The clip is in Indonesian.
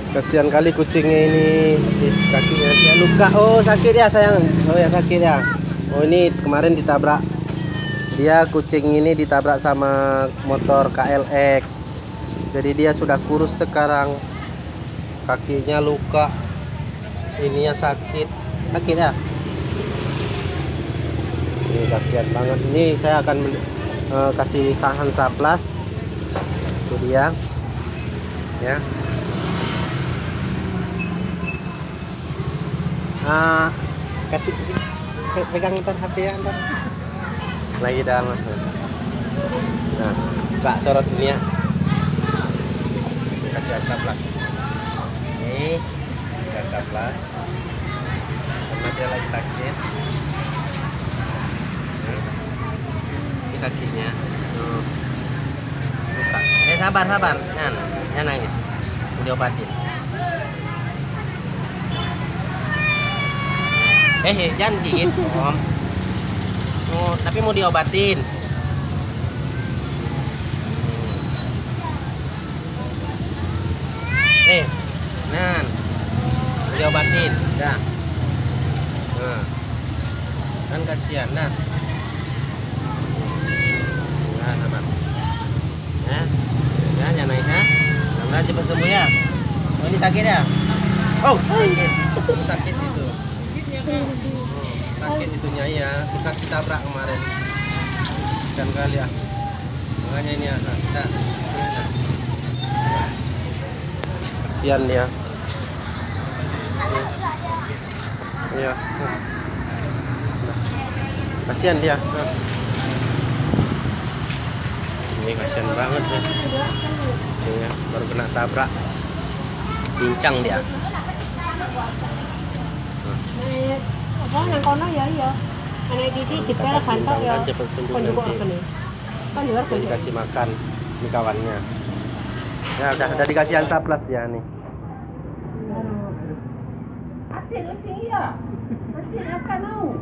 Kasihan kali kucingnya ini. Kakinya dia luka. Oh, sakit ya sayang. Oh ya, sakit ya. Oh, ini kemarin ditabrak. Dia kucing ini ditabrak sama motor KLX. Jadi dia sudah kurus sekarang. Kakinya luka. Ininya sakit. Sakit ya. Ini kasihan banget. Ini saya akan kasih Hansaplast. Itu dia. Ya. Kasih pegang ntar HP ya ntar. Lagi dalam. Nah, Kak sorot ini ya. Kasih Hansaplast. Ini kasih Hansaplast. Karena dia lagi sakit. Ini kakinya. Tuh. Luka. Sabar. Jangan nangis. Diobatin. Jangan gigit, Om. Oh, tapi mau diobatin. Nan. Diobatin, dah. Nah. Kan kasihan, nah. Nah, sabar. Ya. Ya, jangan nangis ya. Mudah-mudahan cepat sembuh ya. Oh, ini sakit ya? Oh, sakit. Sakit itu. Sakit itunya ya, bekas ditabrak kemarin. Kasihan kali ya. Makanya ini ya, kasihan dia. Iya. Kasihan dia. Ini kasihan banget ya. Ini baru kena tabrak. Pincang dia. Apa nang kono ya iya. Anak Didi dipelak kantor ya. Cepat sembuh Kon juga nanti. apa nih? Kan luar kan. Dikasih makan ini kawannya. Ya udah dikasih Hansaplast dia nih. Pasti lu sih ya. Pasti akan mau.